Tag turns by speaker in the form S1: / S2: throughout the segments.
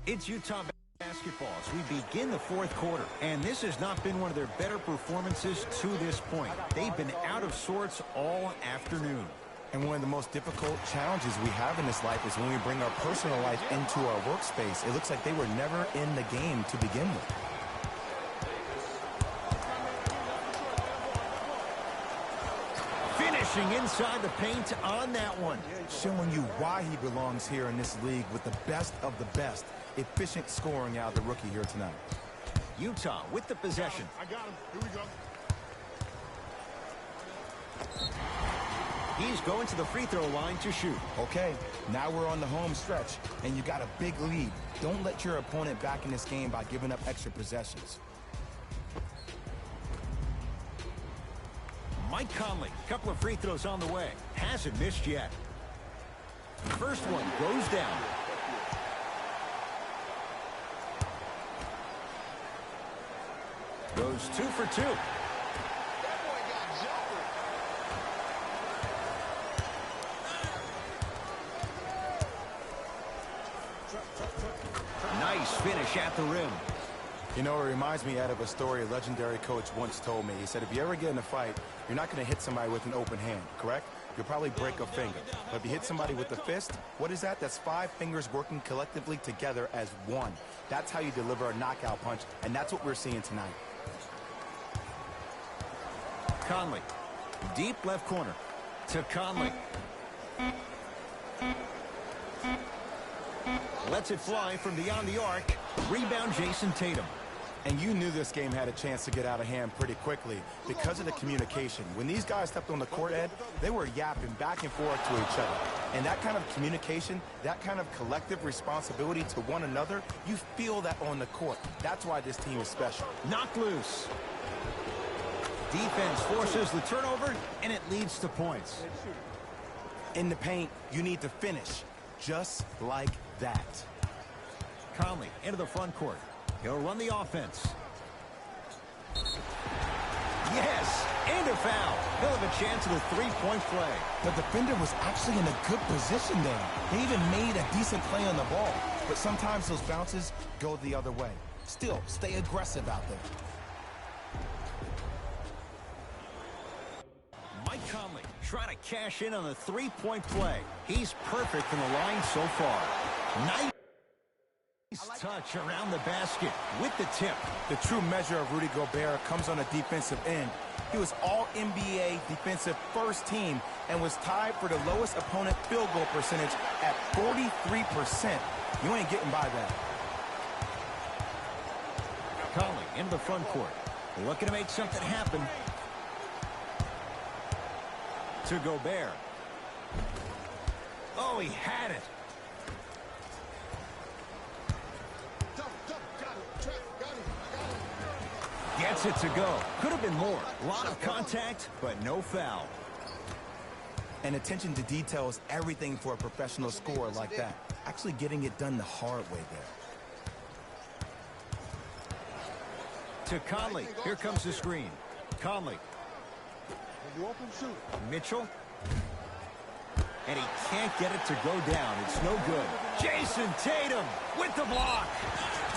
S1: It's Utah basketball as we begin the fourth quarter, and this has not been one of their better performances to this point. They've been out of sorts all afternoon.
S2: And one of the most difficult challenges we have in this life is when we bring our personal life into our workspace. It looks like they were never in the game to begin with.
S1: Finishing inside the paint on that one.
S2: Showing you why he belongs here in this league with the best of the best. Efficient scoring out of the rookie here tonight.
S1: Utah with the possession.
S3: I got him. Here we go.
S1: He's going to the free throw line to shoot.
S2: Okay, now we're on the home stretch, and you got a big lead. Don't let your opponent back in this game by giving up extra possessions.
S1: Mike Conley, couple of free throws on the way. Hasn't missed yet. First one goes down. Goes 2 for 2.
S3: That boy got jumper.
S1: Nice finish at the rim.
S2: You know, it reminds me of a story a legendary coach once told me. He said, if you ever get in a fight, you're not going to hit somebody with an open hand, correct? You'll probably break a finger. But if you hit somebody with a fist, what is that? That's 5 fingers working collectively together as one. That's how you deliver a knockout punch, and that's what we're seeing tonight.
S1: Conley, deep left corner to Conley. Lets it fly from beyond the arc. Rebound, Jason Tatum.
S2: And you knew this game had a chance to get out of hand pretty quickly because of the communication. When these guys stepped on the court, Ed, they were yapping back and forth to each other. And that kind of communication, that kind of collective responsibility to one another, you feel that on the court. That's why this team is special.
S1: Knocked loose. Defense forces the turnover, and it leads to points.
S2: In the paint, you need to finish just like that.
S1: Conley into the front court. He'll run the offense. Yes, and a foul. He'll have a chance at a three-point play.
S2: The defender was actually in a good position there. He even made a decent play on the ball. But sometimes those bounces go the other way. Still, stay aggressive out there.
S1: Mike Conley trying to cash in on the three-point play. He's perfect from the line so far. Nice touch around the basket with the tip.
S2: The true measure of Rudy Gobert comes on the defensive end. He was all-NBA defensive first team and was tied for the lowest opponent field goal percentage at 43%. You ain't getting by that.
S1: Conley into the front court. Looking to make something happen. To Gobert. Oh, he had it. Gets it to go. Could have been more. A lot of contact, but no foul.
S2: And attention to detail is everything for a professional scorer like that. Actually getting it done the hard way there.
S1: To Conley. Here comes the screen. Conley. Mitchell. And he can't get it to go down. It's no good. Jason Tatum with the block.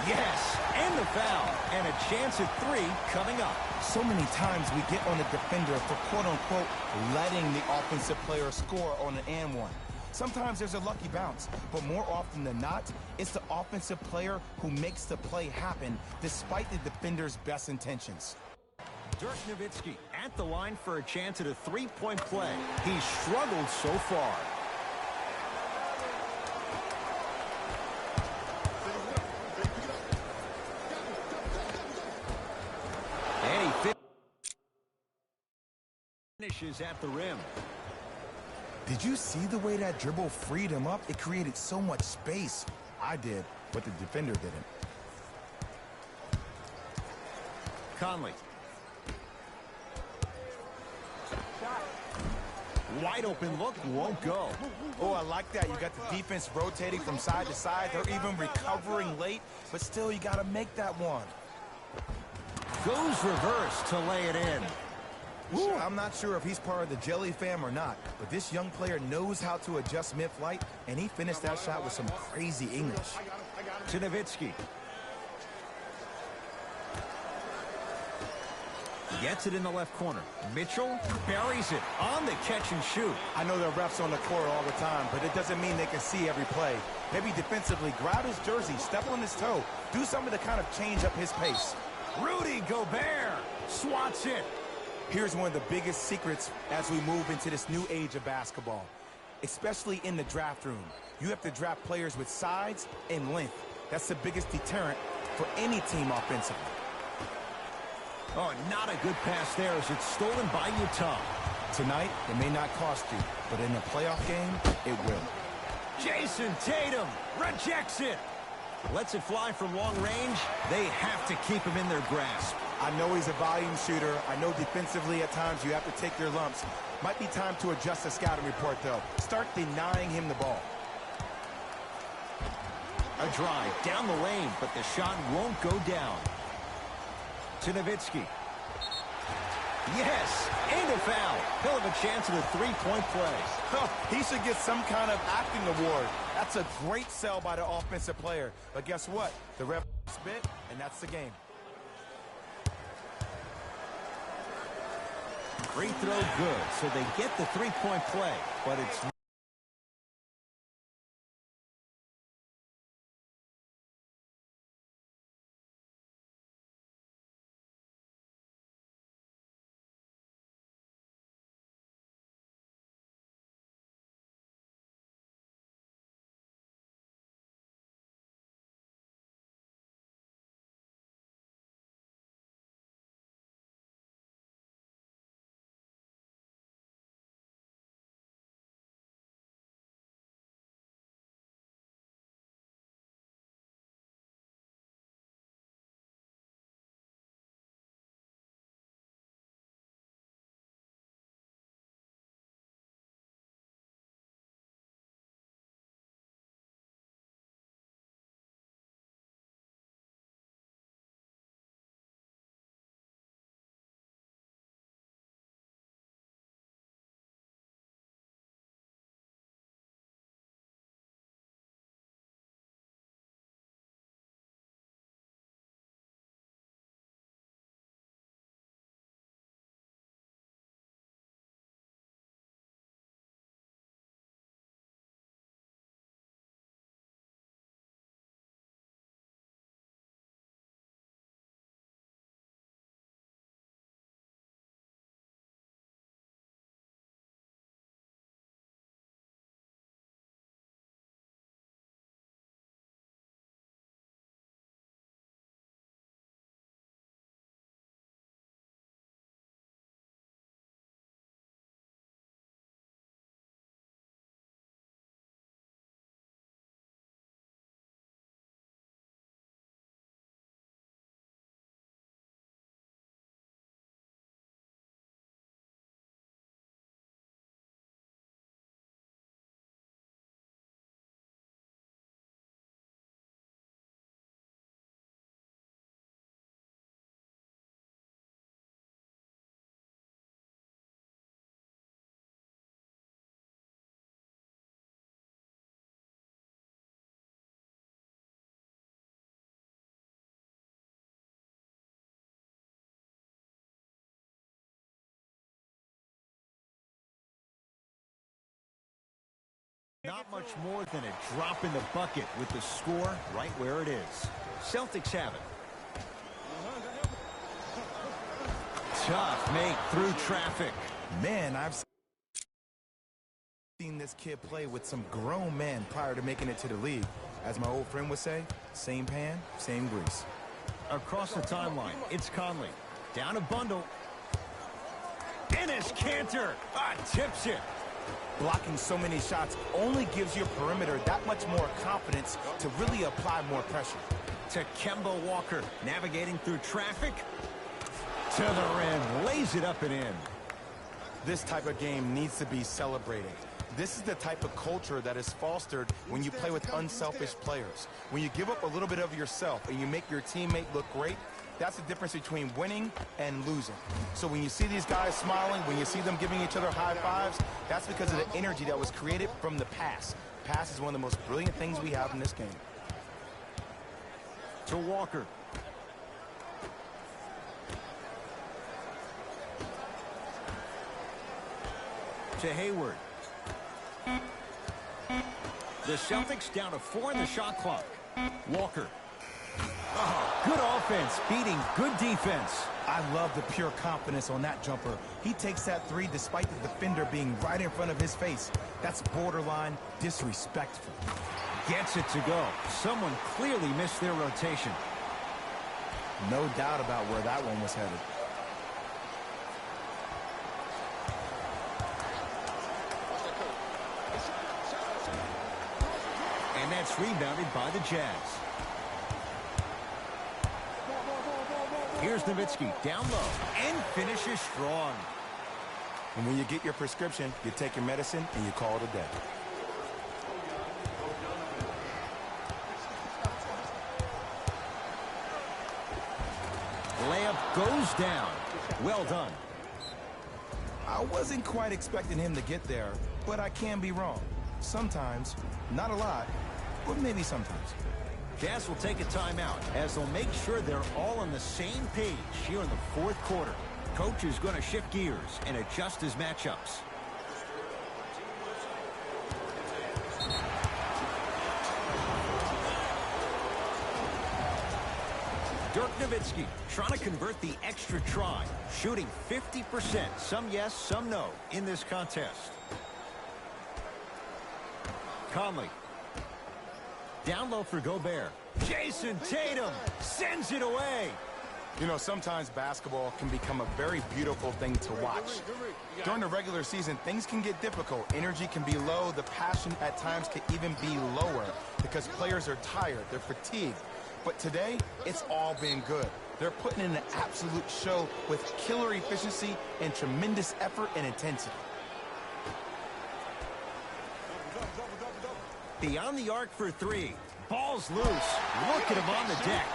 S1: Yes, and the foul. And a chance at 3 coming up.
S2: So many times we get on the defender for quote-unquote letting the offensive player score on an and one. Sometimes there's a lucky bounce, but more often than not, it's the offensive player who makes the play happen despite the defender's best intentions.
S1: Dirk Nowitzki at the line for a chance at a three-point play. He's struggled so far. And he finishes at the rim.
S2: Did you see the way that dribble freed him up? It created so much space. I did, but the defender didn't.
S1: Conley. Wide open look, won't go.
S2: Oh, I like that. You got the defense rotating from side to side. They're even recovering late, but still you got to make that one.
S1: Goes reverse to lay it in.
S2: Ooh, I'm not sure if he's part of the Jelly fam or not, but this young player knows how to adjust mid-flight, and he finished that shot with some crazy English.
S1: To Nowitzki. Gets it in the left corner. Mitchell buries it on the catch and shoot.
S2: I know there are refs on the court all the time, but it doesn't mean they can see every play. Maybe defensively, grab his jersey, step on his toe, do something to kind of change up his pace.
S1: Rudy Gobert swats it.
S2: Here's one of the biggest secrets as we move into this new age of basketball, especially in the draft room. You have to draft players with size and length. That's the biggest deterrent for any team offensively.
S1: Oh, not a good pass there as it's stolen by Utah.
S2: Tonight, it may not cost you, but in a playoff game, it will.
S1: Jason Tatum rejects it. Lets it fly from long range. They have to keep him in their grasp.
S2: I know he's a volume shooter. I know defensively at times you have to take your lumps. Might be time to adjust the scouting report, though. Start denying him the ball.
S1: A drive down the lane, but the shot won't go down. To Nowitzki. Yes, and a foul. He'll have a chance at a three-point play.
S2: Oh, he should get some kind of acting award. That's a great sell by the offensive player. But guess what? The ref spit, and that's the game.
S1: Free throw good, so they get the three-point play, but it's not much more than a drop in the bucket with the score right where it is. Celtics have it. Tough make through traffic.
S2: Man, I've seen this kid play with some grown men prior to making it to the league. As my old friend would say, same pan, same grease.
S1: Across the timeline, it's Conley. Down a bundle. Enes Kanter tips it.
S2: Blocking so many shots only gives your perimeter that much more confidence to really apply more pressure.
S1: To Kemba Walker, navigating through traffic. To the rim, lays it up and in.
S2: This type of game needs to be celebrated. This is the type of culture that is fostered when you play with unselfish players. When you give up a little bit of yourself and you make your teammate look great, that's the difference between winning and losing. So when you see these guys smiling, when you see them giving each other high fives, that's because of the energy that was created from the pass. Pass is one of the most brilliant things we have in this game.
S1: to Walker. To Hayward. The Celtics down to 4 in the shot clock. Walker. Oh, good offense beating good defense.
S2: I love the pure confidence on that jumper. He takes that three despite the defender being right in front of his face. That's borderline disrespectful.
S1: Gets it to go. Someone clearly missed their rotation.
S2: No doubt about where that one was headed.
S1: And that's rebounded by the Jazz. Here's Nowitzki down low and finishes strong.
S2: And when you get your prescription, you take your medicine and you call it a day.
S1: Layup goes down. Well done.
S2: I wasn't quite expecting him to get there, but I can be wrong. Sometimes, not a lot, but maybe sometimes.
S1: Jazz will take a timeout as they'll make sure they're all on the same page here in the fourth quarter. Coach is going to shift gears and adjust his matchups. Dirk Nowitzki trying to convert the extra try, shooting 50%. Some yes, some no in this contest. Conley. Down low for Gobert. Jason Tatum sends it away.
S2: You know, sometimes basketball can become a very beautiful thing to watch. During the regular season, things can get difficult. Energy can be low. The passion at times can even be lower because players are tired. They're fatigued. But today, it's all been good. They're putting in an absolute show with killer efficiency and tremendous effort and intensity.
S1: Beyond the arc for three. Ball's loose. Look at him on the deck.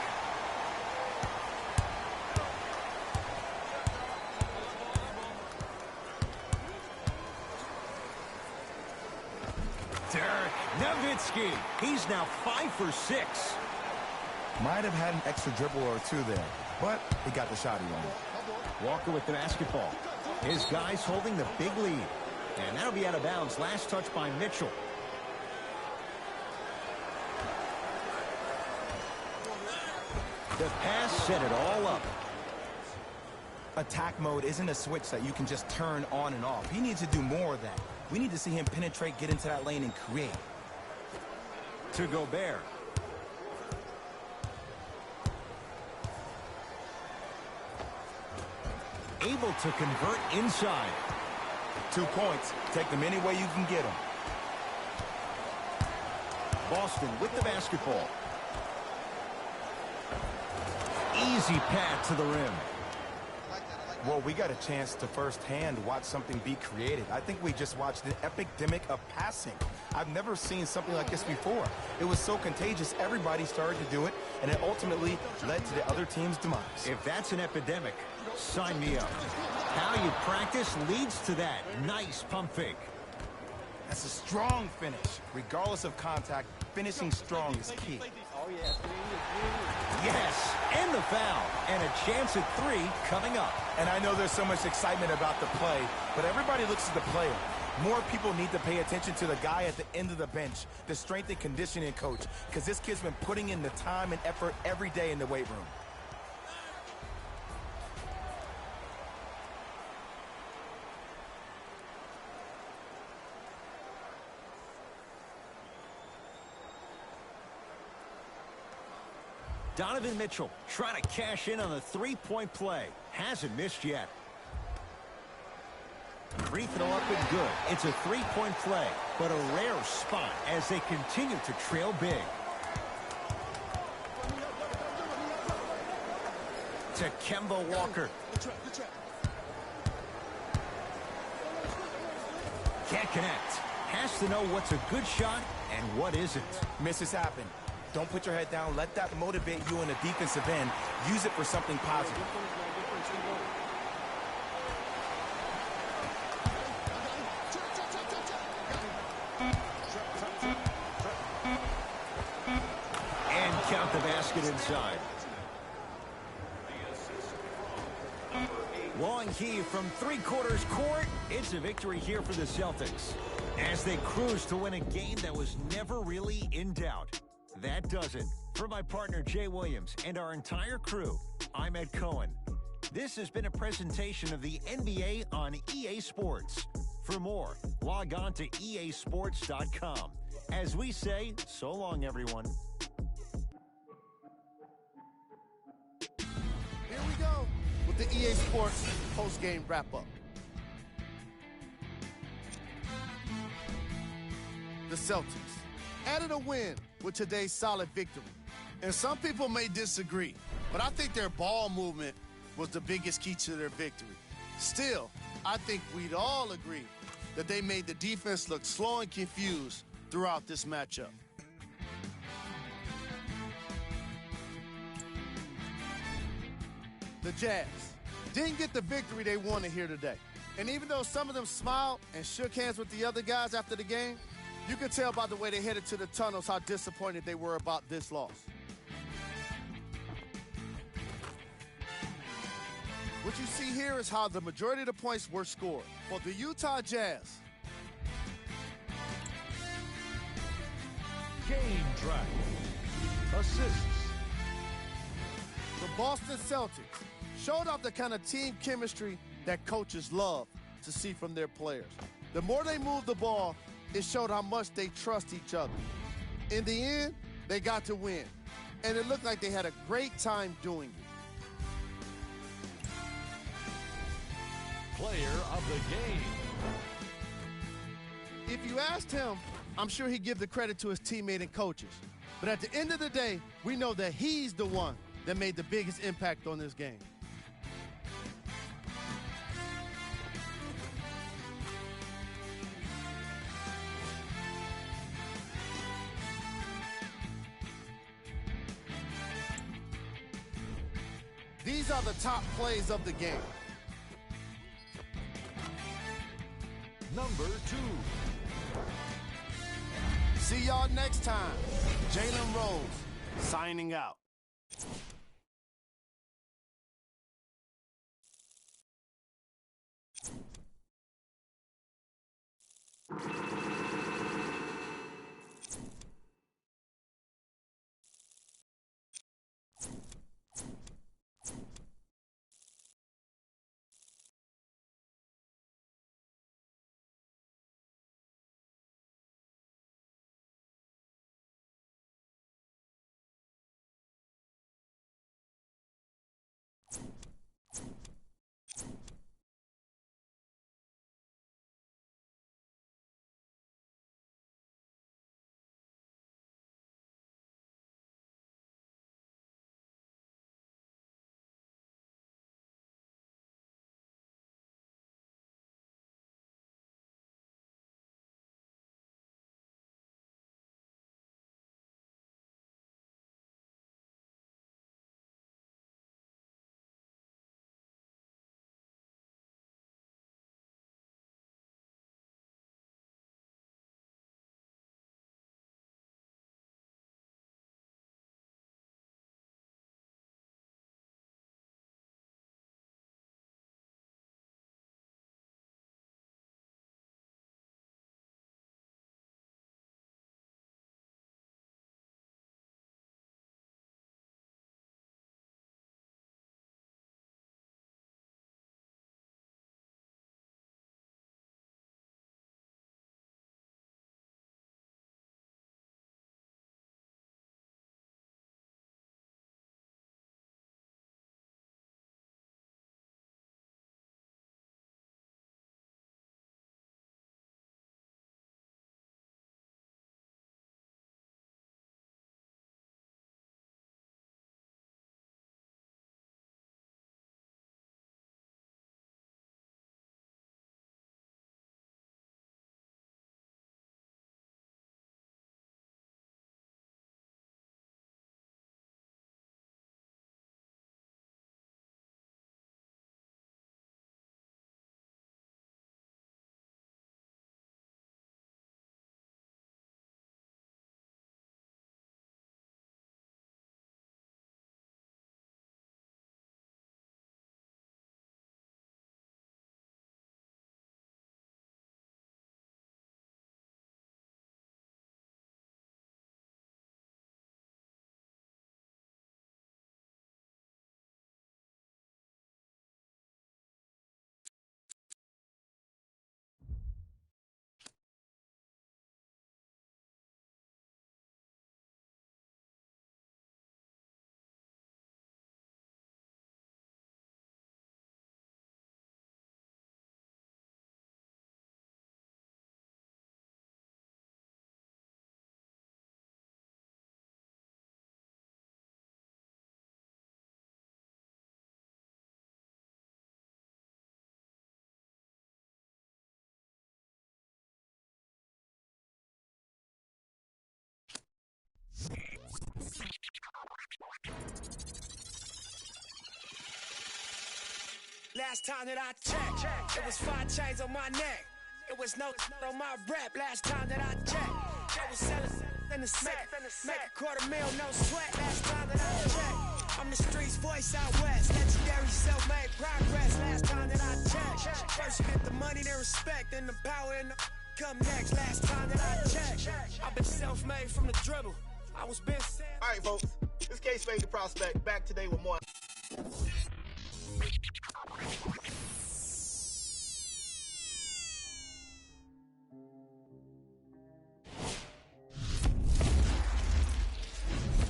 S1: Dirk Nowitzki. He's now 5 for 6.
S2: Might have had an extra dribble or two there, but he got the shot he wanted.
S1: Walker with the basketball. His guys holding the big lead. And that'll be out of bounds. Last touch by Mitchell. The pass set it all up.
S2: Attack mode isn't a switch that you can just turn on and off. He needs to do more of that. We need to see him penetrate, get into that lane, and create.
S1: To Gobert. Able to convert inside.
S2: 2 points. Take them any way you can get them.
S1: Boston with the basketball. Easy pad to the rim.
S2: Well, we got a chance to firsthand watch something be created. I think we just watched an epidemic of passing. I've never seen something like this before. It was so contagious, everybody started to do it, and it ultimately led to the other team's demise.
S1: If that's an epidemic, sign me up. How you practice leads to that. Nice pump fake.
S2: That's a strong finish. Regardless of contact, finishing strong is key.
S1: Yes, and the foul. And a chance at 3 coming up.
S2: And I know there's so much excitement about the play, but everybody looks at the player. More people need to pay attention to the guy at the end of the bench, the strength and conditioning coach, because this kid's been putting in the time and effort every day in the weight room.
S1: Donovan Mitchell trying to cash in on the three-point play. Hasn't missed yet. Free throw up and good. It's a three-point play, but a rare spot as they continue to trail big. To Kemba Walker. Can't connect. Has to know what's a good shot and what isn't.
S2: Misses happen. Don't put your head down. Let that motivate you on the defensive end. Use it for something positive.
S1: And Without the basket inside. Long key from three-quarters court. It's a victory here for the Celtics as they cruise to win a game that was never really in doubt. That does it. For my partner, Jay Williams, and our entire crew, I'm Ed Cohen. This has been a presentation of the NBA on EA Sports. For more, log on to easports.com. As we say, so long, everyone.
S4: Here we go with the EA Sports post-game wrap-up. The Celtics added a win with today's solid victory. And some people may disagree, but I think their ball movement was the biggest key to their victory. Still, I think we'd all agree that they made the defense look slow and confused throughout this matchup. The Jazz didn't get the victory they wanted here today. And even though some of them smiled and shook hands with the other guys after the game, you could tell by the way they headed to the tunnels how disappointed they were about this loss. What you see here is how the majority of the points were scored. For the Utah Jazz,
S5: Game track. Assists.
S4: the Boston Celtics showed off the kind of team chemistry that coaches love to see from their players. The more they moved the ball, it showed how much they trust each other. In the end, they got to win, and it looked like they had a great time doing it.
S5: Player of the game.
S4: If you asked him, I'm sure he'd give the credit to his teammate and coaches. But at the end of the day, we know that he's the one that made the biggest impact on this game. These are the top plays of the game.
S5: Number 2.
S4: See y'all next time. Jalen Rose, signing out.
S6: Last time that I checked, it was 5 chains on my neck. It was no on my rap. Last time that I checked, I was selling in the sack. Make $250,000, no sweat. Last time that I checked, I'm the streets voice out west. Legendary self-made progress. Last time that I checked, first you get the money, then respect, then the power and the come next. Last time that I checked, I've been self-made from the dribble. I was been.
S7: All right, folks. This case Fade the Prospect back today with more.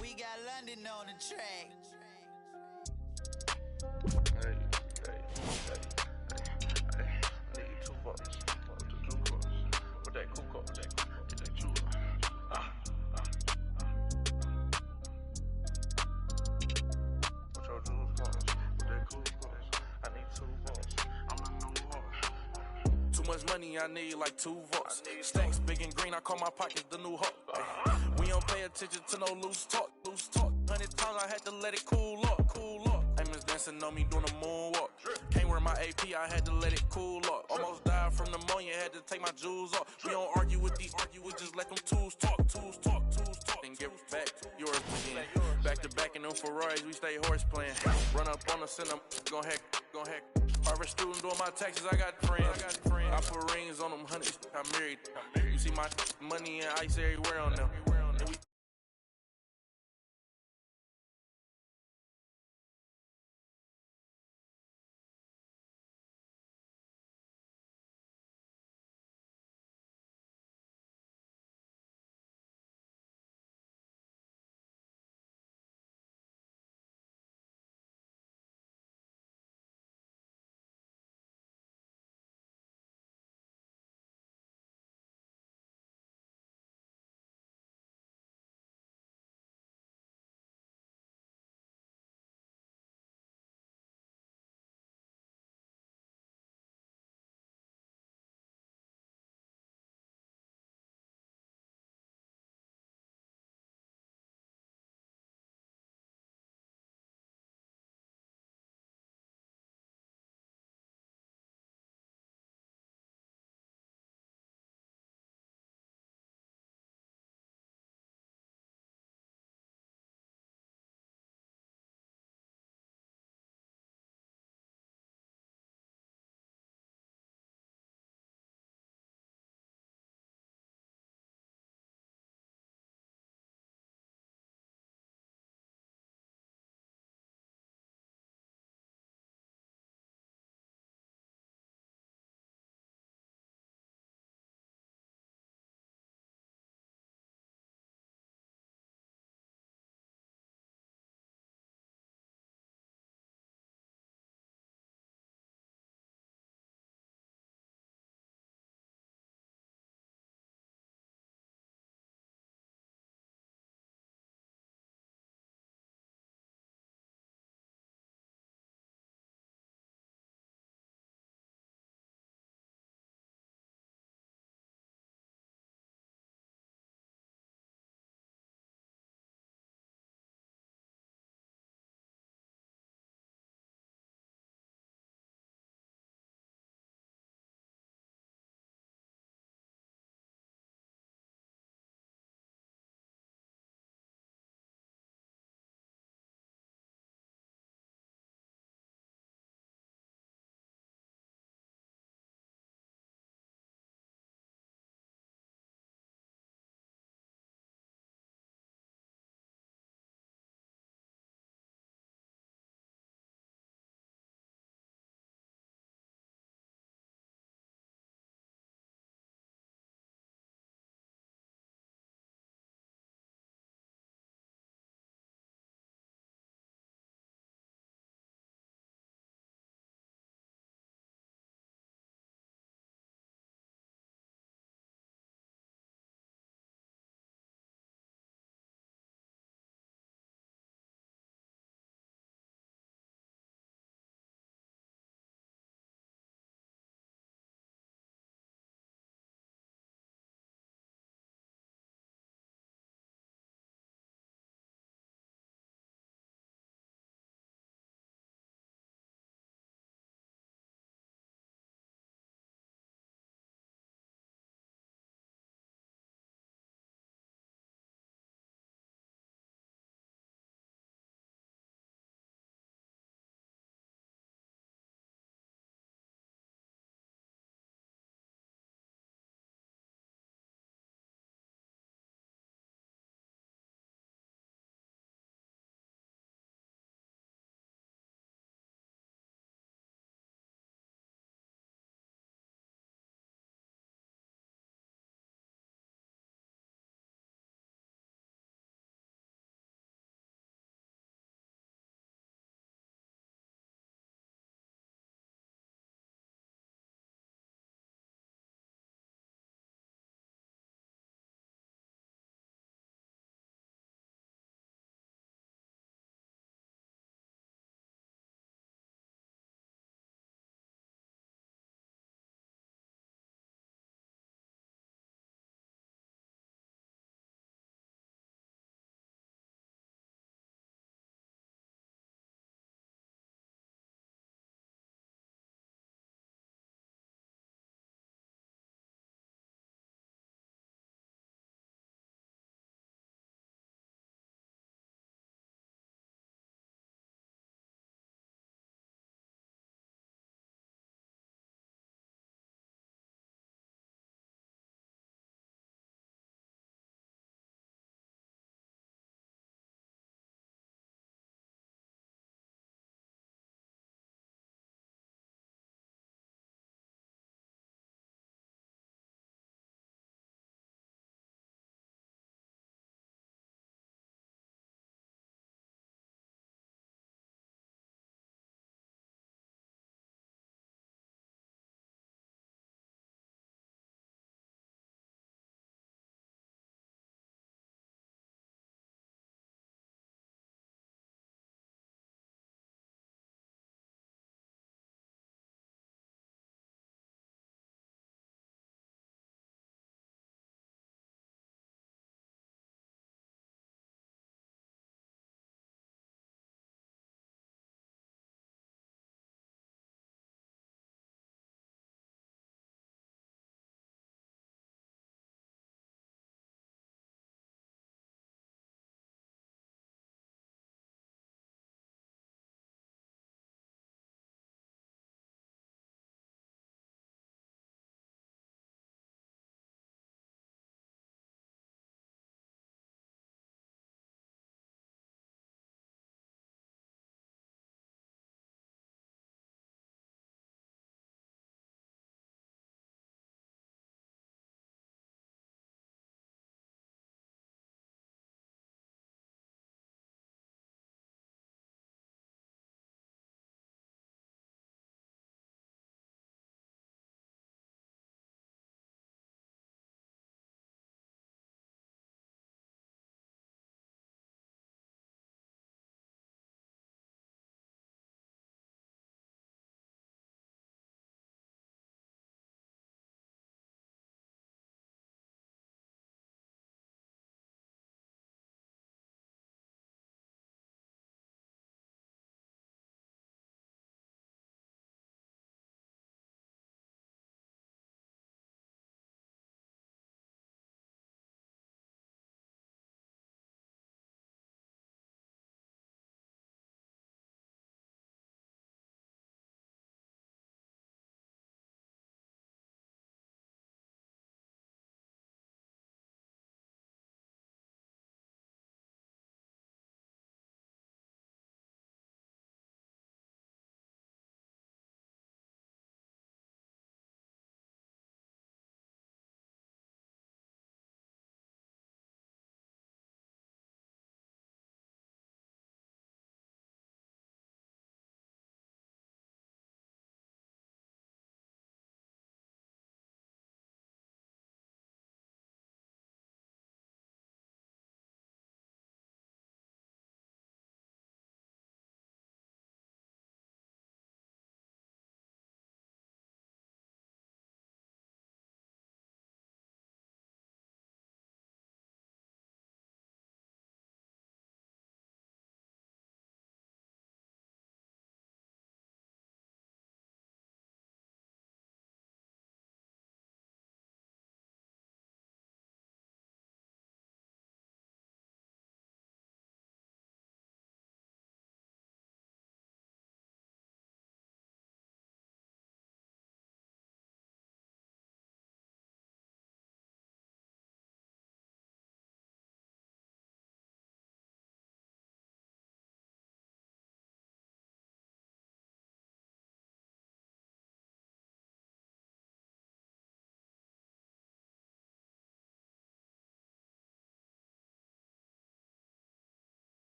S8: We got London on the track.
S9: Hey, I need 2 bucks. With that cool with that chew. With your juice box, with that cool I need 2 bucks. I'm the new horse. Too much money, I need like 2 votes. Stacks big and green, I call my pockets the new hook. We don't pay attention to no loose talk. 100 times I had to let it cool up. Amos dancing on me doing a moonwalk. Can't wear my AP, I had to let it cool up. Almost died from pneumonia, had to take my jewels off. We don't argue with these, we just let them tools talk. And give back yours again. Back to back in them Ferraris, we stay horse playing. Run up on us and I'm gon' hack. Harvard student doing my taxes, I got friends. I put rings on them hundreds, I married. You see my money and ice everywhere on them. And we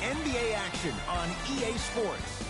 S1: NBA action on EA Sports.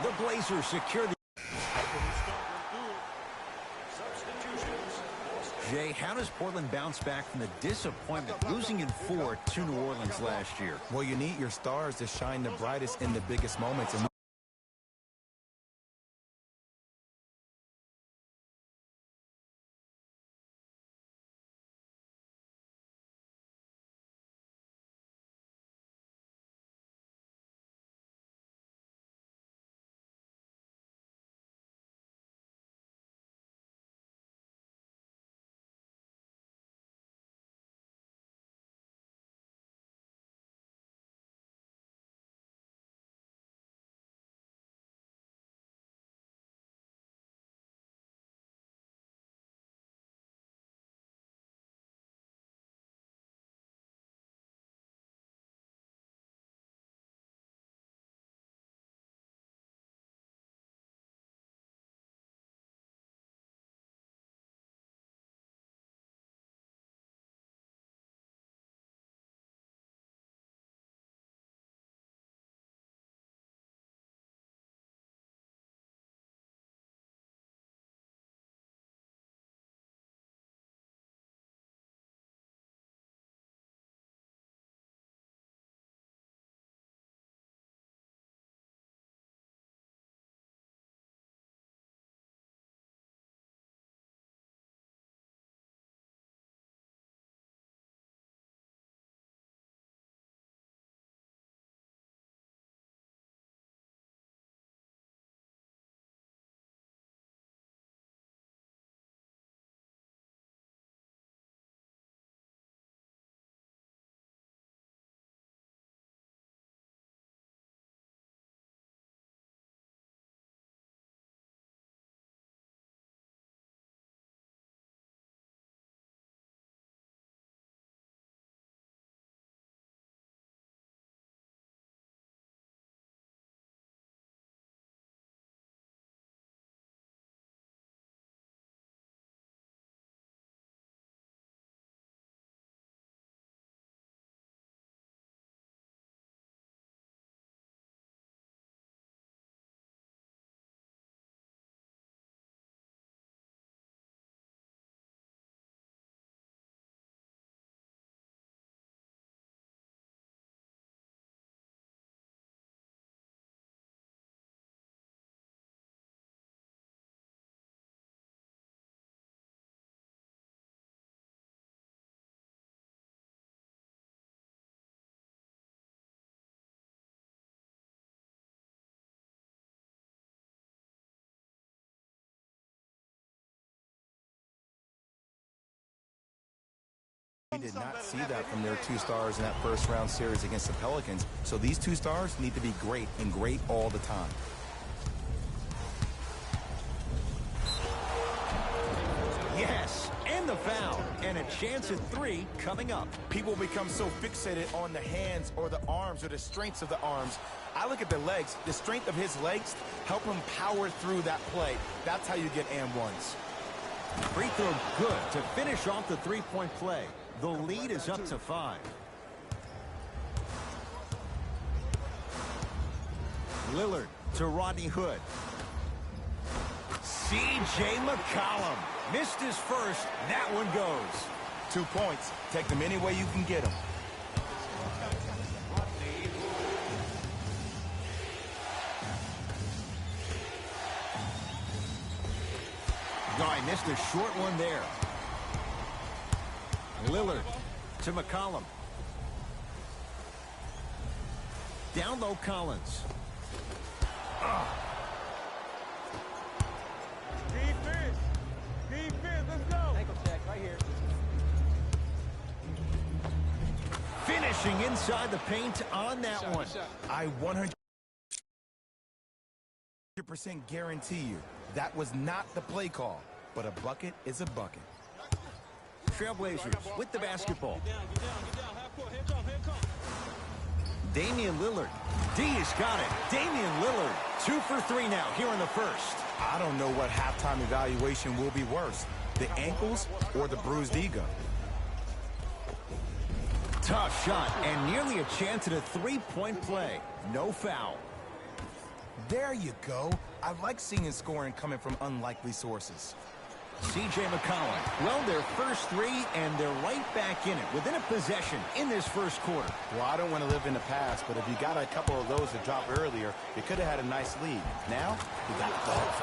S1: The Blazers secure the... Jay, how does Portland bounce back from the disappointment losing in 4 to New Orleans last year?
S2: Well, you need your stars to shine the brightest in the biggest moments. And we did not see that from their two stars in that first round series against the Pelicans. So these two stars need to be great and great all the time.
S1: Yes, and the foul. And a chance at 3 coming up.
S2: People become so fixated on the hands or the arms or the strengths of the arms. I look at the legs. The strength of his legs help him power through that play. That's how you get and ones.
S1: Free throw good to finish off the three-point play. The lead is up to 5. Lillard to Rodney Hood. C.J. McCollum missed his first. That one goes.
S2: 2 points. Take them any way you can get them.
S1: Guy missed a short one there. Lillard to McCollum. Down low, Collins.
S3: Defense. Defense, let's go.
S10: Ankle check right here.
S1: Finishing inside the paint on that one.
S2: I 100% guarantee you that was not the play call, but a bucket is a bucket.
S1: Trailblazers with the basketball. Damian Lillard. D's got it. Damian Lillard, 2 for 3 now here in the first.
S2: I don't know what halftime evaluation will be worse, the ankles or the bruised ego.
S1: Tough shot and nearly a chance at a three-point play. No foul.
S2: There you go. I like seeing scoring coming from unlikely sources.
S1: C.J. McCollum. Well, their first three, and they're right back in it, within a possession in this first quarter.
S2: Well, I don't want to live in the past, but if you got a couple of those that dropped earlier, you could have had a nice lead. Now, you got both.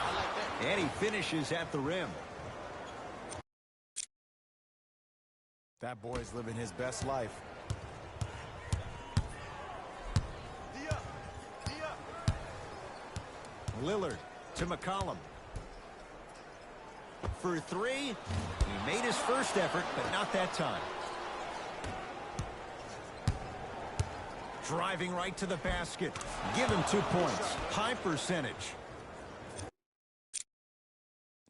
S1: And he finishes at the rim.
S2: That boy's living his best life.
S1: Lillard to McCollum. For three, he made his first effort, but not that time. Driving right to the basket. Give him 2 points. High percentage.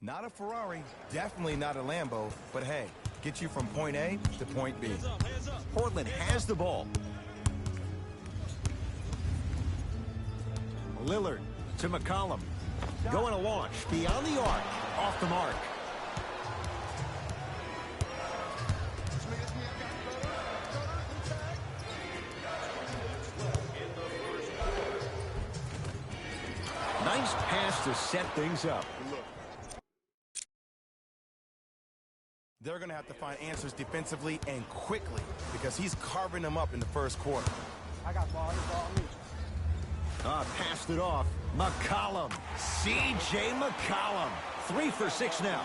S2: Not a Ferrari, definitely not a Lambo, but hey, get you from point A to point B.
S1: Portland has the ball. Lillard to McCollum. Going to launch beyond the arc. Off the mark. Nice pass to set things up.
S2: They're going to have to find answers defensively and quickly because he's carving them up in the first quarter.
S3: I got ball. It's all me.
S1: Passed it off. McCollum. C.J. McCollum. 3 for 6 now.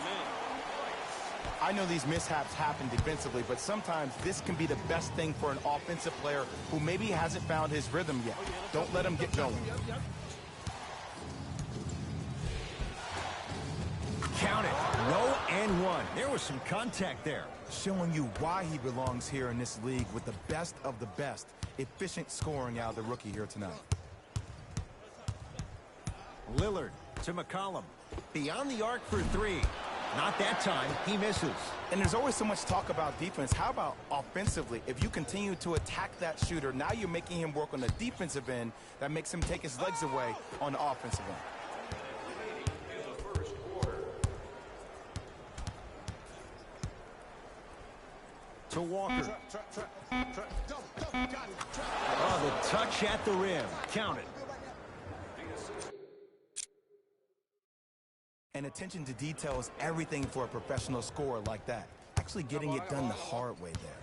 S2: I know these mishaps happen defensively, but sometimes this can be the best thing for an offensive player who maybe hasn't found his rhythm yet. Don't let him get going.
S1: Count it. No and one. There was some contact there.
S2: Showing you why he belongs here in this league with the best of the best. Efficient scoring out of the rookie here tonight.
S1: Lillard to McCollum. Beyond the arc for three. Not that time. He misses.
S2: And there's always so much talk about defense. How about offensively? If you continue to attack that shooter, now you're making him work on the defensive end. That makes him take his legs away on the offensive end.
S1: To Walker. Oh, the touch at the rim. Count it.
S2: And attention to detail is everything for a professional scorer like that. Actually getting it done the hard way there.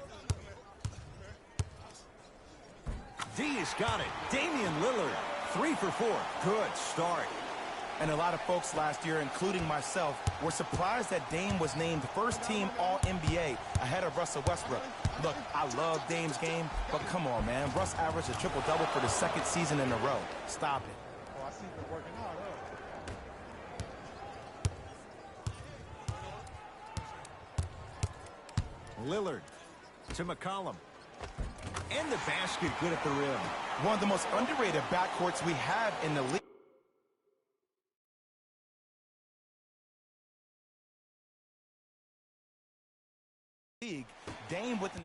S1: D has got it. Damian Lillard. 3 for 4. Good start.
S2: And a lot of folks last year, including myself, were surprised that Dame was named first-team All-NBA ahead of Russell Westbrook. Look, I love Dame's game, but come on, man. Russ averaged a triple-double for the second season in a row. Stop it.
S3: Oh, I see you working hard,
S1: Lillard to McCollum. And the basket good at the rim.
S2: One of the most underrated backcourts we have in the league. Dame with the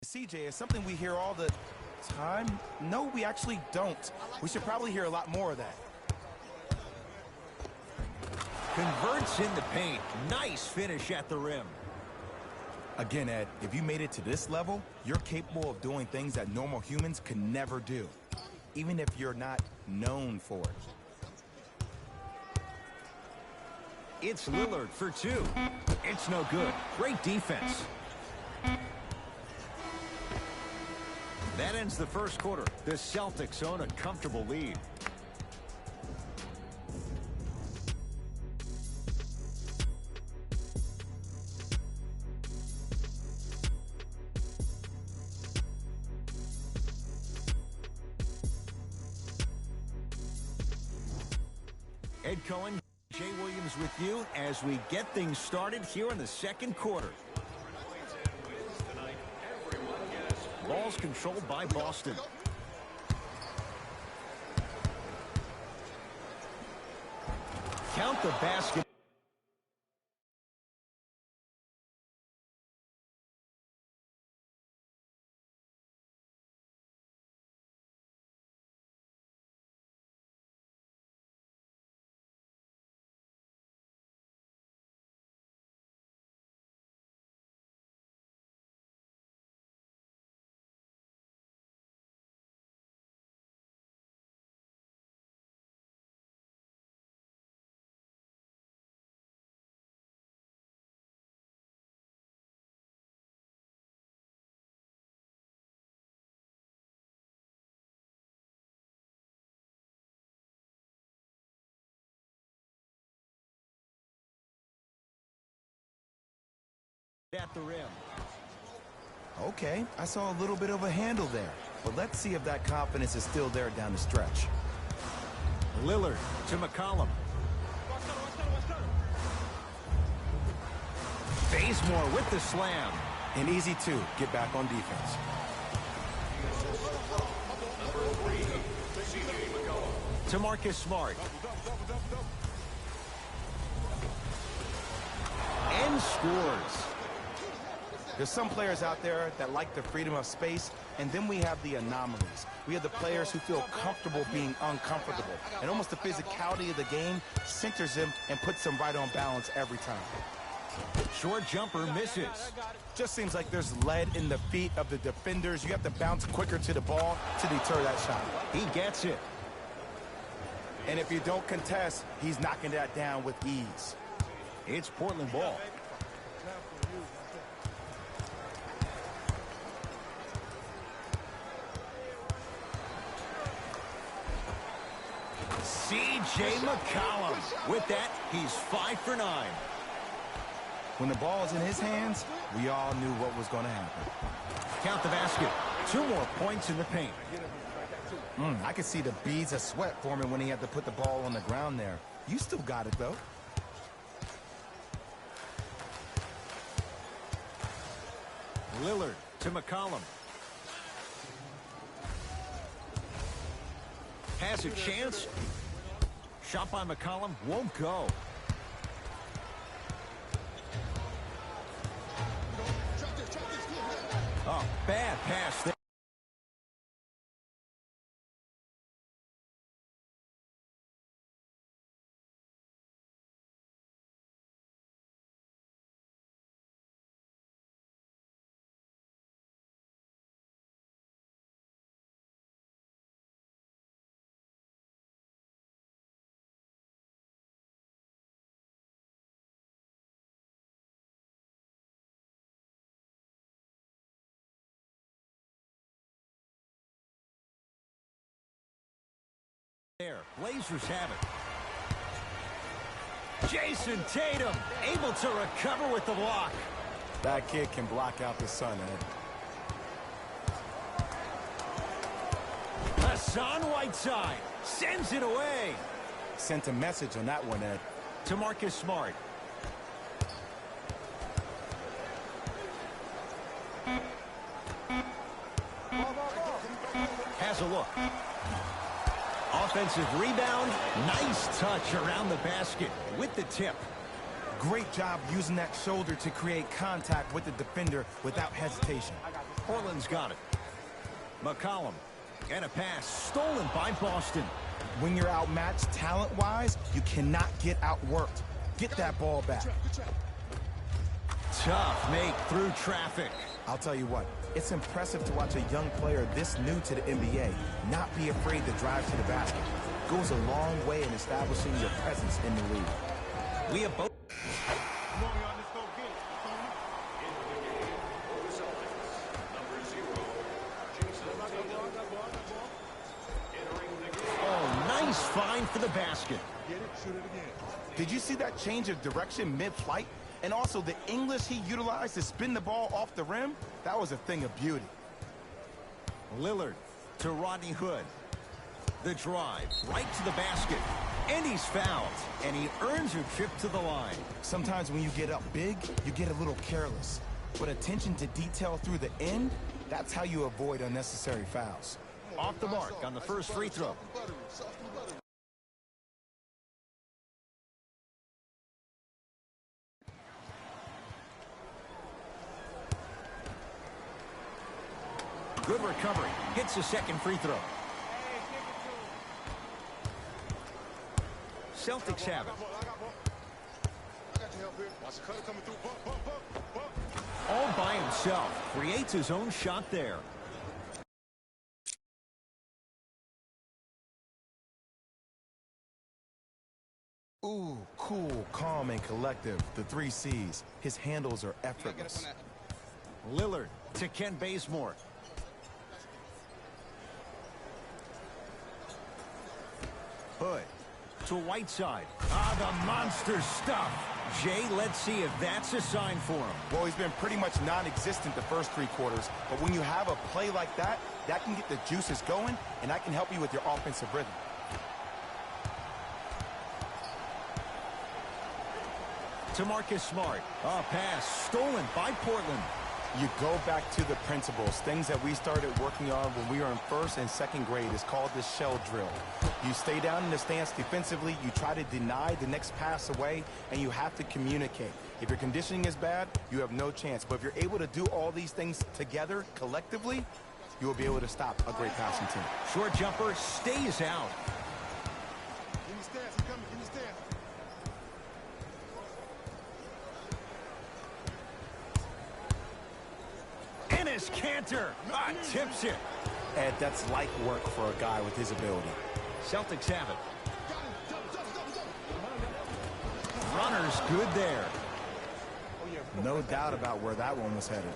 S2: CJ is something we hear all the time. No, we actually don't. We should probably hear a lot more of that.
S1: Converts in the paint. Nice finish at the rim.
S2: Again, Ed, if you made it to this level, you're capable of doing things that normal humans could never do, even if you're not known for it.
S1: It's Lillard for 2. It's no good. Great defense. That ends the first quarter. The Celtics own a comfortable lead. Ed Cohen, Jay Williams with you as we get things started here in the second quarter. Ball's controlled by Boston. Count the basket. At the rim.
S2: Okay, I saw a little bit of a handle there, but let's see if that confidence is still there down the stretch.
S1: Lillard to McCollum. Bazemore with the slam.
S2: An easy two. Get back on defense.
S1: To Marcus Smart. And scores.
S2: There's some players out there that like the freedom of space, and then we have the anomalies. We have the players who feel comfortable being uncomfortable, and almost the physicality of the game centers them and puts them right on balance every time.
S1: Short jumper misses.
S2: Just seems like there's lead in the feet of the defenders. You have to bounce quicker to the ball to deter that shot.
S1: He gets it.
S2: And if you don't contest, he's knocking that down with ease.
S1: It's Portland ball. C.J. McCollum. With that, he's 5 for 9.
S2: When the ball's in his hands, we all knew what was going to happen.
S1: Count the basket. 2 more points in the paint.
S2: I could see the beads of sweat forming when he had to put the ball on the ground there. You still got it, though.
S1: Lillard to McCollum. Has a chance. Shot by McCollum won't go. Oh, bad pass there. Blazers have it. Jason Tatum able to recover with the block.
S2: That kid can block out the sun, Ed.
S1: Hassan Whiteside sends it away.
S2: Sent a message on that one, Ed.
S1: To Marcus Smart. Has a look. Offensive rebound. Nice touch around the basket with the tip.
S2: Great job using that shoulder to create contact with the defender without hesitation.
S1: Portland's got it. McCollum. And a pass stolen by Boston.
S2: When you're outmatched talent-wise, you cannot get outworked. Get that ball back.
S1: Tough make through traffic.
S2: I'll tell you what, it's impressive to watch a young player this new to the NBA not be afraid to drive to the basket. Goes a long way in establishing your presence in the league.
S1: We have both. Oh, nice find for the basket.
S2: Did you see that change of direction mid-flight? And also the English he utilized to spin the ball off the rim? That was a thing of beauty.
S1: Lillard to Rodney Hood. The drive right to the basket. And he's fouled. And he earns a trip to the line.
S2: Sometimes when you get up big, you get a little careless. But attention to detail through the end, that's how you avoid unnecessary fouls.
S1: Off the mark on the first free throw. Good recovery. Hits the second free throw. Celtics have it. All by himself. Creates his own shot there.
S2: Ooh, cool, calm, and collective. The 3 C's. His handles are effortless.
S1: Lillard to Ken Bazemore. Hood to Whiteside. Ah, the monster stuff. Jay, let's see if that's a sign for him.
S2: Well, he's been pretty much non-existent the first 3 quarters, but when you have a play like that, that can get the juices going, and that can help you with your offensive rhythm.
S1: To Marcus Smart. A pass stolen by Portland.
S2: You go back to the principles, things that we started working on when we were in 1st and 2nd grade. It's called the shell drill. You stay down in the stance defensively, you try to deny the next pass away, and you have to communicate. If your conditioning is bad, you have no chance. But if you're able to do all these things together, collectively, you will be able to stop a great passing team.
S1: Short jumper stays out.
S3: Give me stance, he's coming, give me stance.
S1: Enes Kanter tips it.
S2: Ed, that's light work for a guy with his ability.
S1: Celtics have it. Runner's good there.
S2: No doubt about where that one was headed.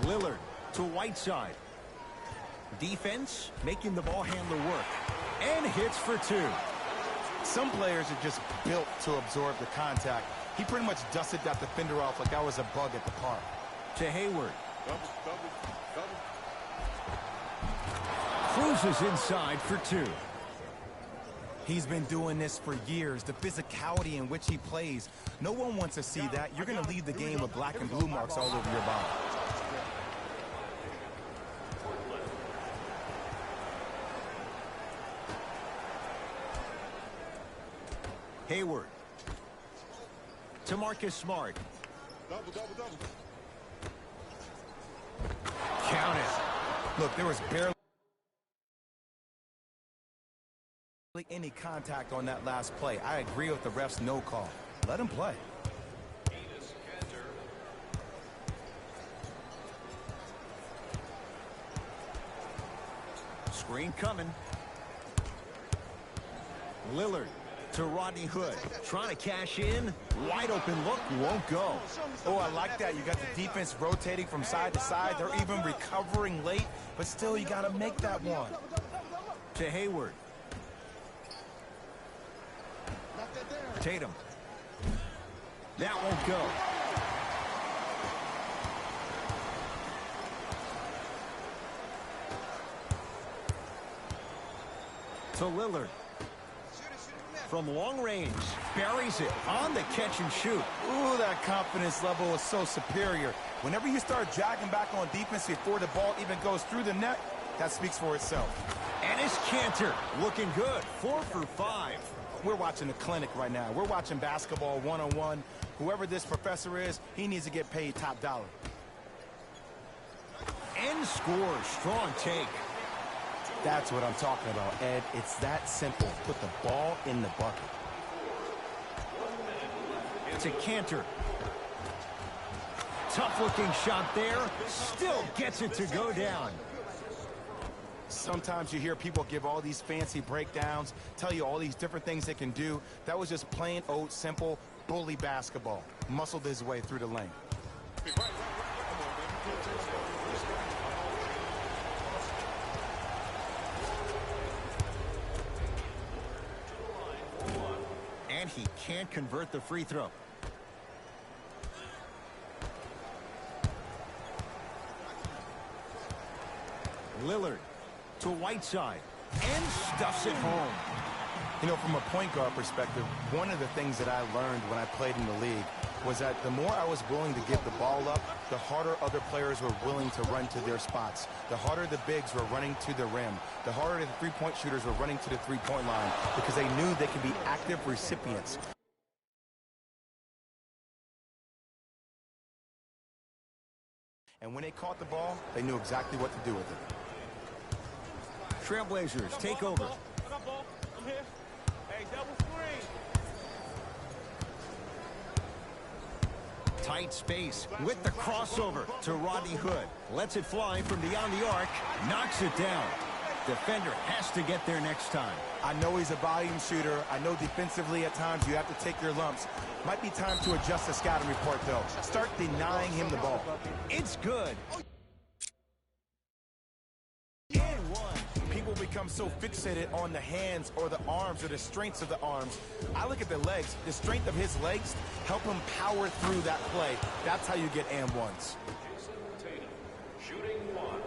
S1: Lillard to Whiteside. Defense making the ball handler work. And hits for 2.
S2: Some players are just built to absorb the contact. He pretty much dusted that defender off like that was a bug at the park.
S1: To Hayward. Cruises inside for 2.
S2: He's been doing this for years. The physicality in which he plays. No one wants to see that. You're going to leave the game with black and blue marks all over your body.
S1: Hayward. To Marcus Smart. Count it.
S2: Look, there was barely any contact on that last play. I agree with the ref's no call. Let him play.
S1: Screen coming. Lillard to Rodney Hood. Trying to cash in. Wide open look. Won't go.
S2: Oh, I like that. You got the defense rotating from side to side. They're even recovering late, but still you got to make that one.
S1: To Hayward. Tatum. That won't go. To Lillard. From long range. Buries it on the catch and shoot.
S2: Ooh, that confidence level is so superior. Whenever you start jogging back on defense before the ball even goes through the net, that speaks for itself.
S1: Enes Kanter looking good. 4 for 5.
S2: We're watching a clinic right now. We're watching basketball one-on-one. Whoever this professor is, he needs to get paid top dollar.
S1: And scores. Strong take.
S2: That's what I'm talking about, Ed. It's that simple. Put the ball in the bucket.
S1: To Kanter. Tough-looking shot there. Still gets it to go down.
S2: Sometimes you hear people give all these fancy breakdowns, tell you all these different things they can do. That was just plain old simple bully basketball. Muscled his way through the lane.
S1: And he can't convert the free throw. Lillard to Whiteside and stuffs it home.
S2: You know, from a point guard perspective, one of the things that I learned when I played in the league was that the more I was willing to give the ball up, the harder other players were willing to run to their spots. The harder the bigs were running to the rim. The harder the three-point shooters were running to the three-point line because they knew they could be active recipients. And when they caught the ball, they knew exactly what to do with it.
S1: Trailblazers take over.
S3: I got ball. I'm here. Hey, double screen.
S1: Tight space with the crossover to Rodney Hood. Lets it fly from beyond the arc. Knocks it down. Defender has to get there next time.
S2: I know he's a volume shooter. I know defensively at times you have to take your lumps. Might be time to adjust the scouting report, though. Start denying him the ball.
S1: It's good.
S2: People become so fixated on the hands or the arms or the strengths of the arms. I look at the legs. The strength of his legs help him power through that play. That's how you get and ones.
S5: Shooting one.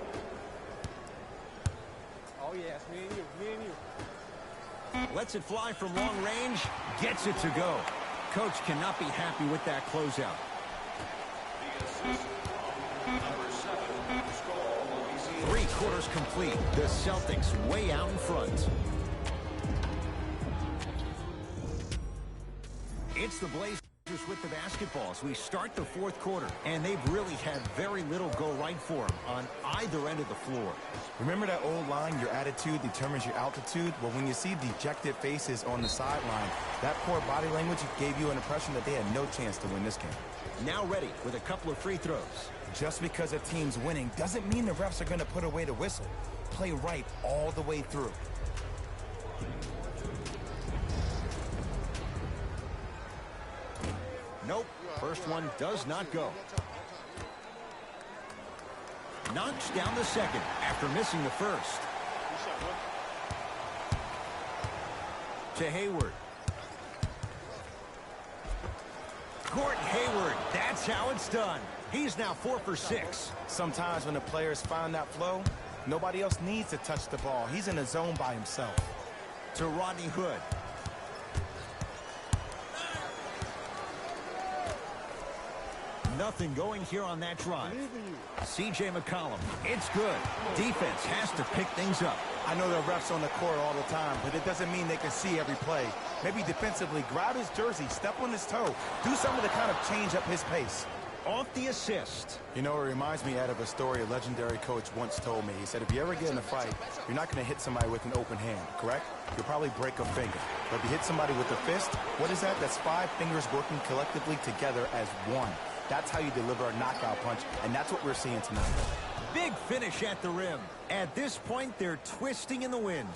S3: Oh, yeah, it's me and you. Me and you.
S1: Lets it fly from long range. Gets it to go. Coach cannot be happy with that closeout.
S5: The assist from number 7. Score will be seen.
S1: 3 quarters complete. The Celtics way out in front. It's the Blazers with the basketball as we start the 4th quarter. And they've really had very little go right for them on either end of the floor.
S2: Remember that old line, your attitude determines your altitude? Well, when you see dejected faces on the sideline, that poor body language gave you an impression that they had no chance to win this game.
S1: Now ready with a couple of free throws.
S2: Just because a team's winning doesn't mean the refs are going to put away the whistle. Play right all the way through.
S1: Nope. First one does not go. Knocks down the second after missing the first. To Hayward. Gordon Hayward. That's how it's done. He's now 4 for 6.
S2: Sometimes when the players find that flow, nobody else needs to touch the ball. He's in the zone by himself.
S1: To Rodney Hood. Nothing going here on that drive. C.J. McCollum. It's good. Defense has to pick things up.
S2: I know the refs on the court all the time, but it doesn't mean they can see every play. Maybe defensively, grab his jersey, step on his toe, do something to kind of change up his pace.
S1: Off the assist.
S2: You know, it reminds me, Ed, of a story a legendary coach once told me. He said, if you ever get in a fight, you're not going to hit somebody with an open hand, correct? You'll probably break a finger. But if you hit somebody with a fist, what is that? That's 5 fingers working collectively together as one. That's how you deliver a knockout punch, and that's what we're seeing tonight.
S1: Big finish at the rim. At this point, they're twisting in the wind.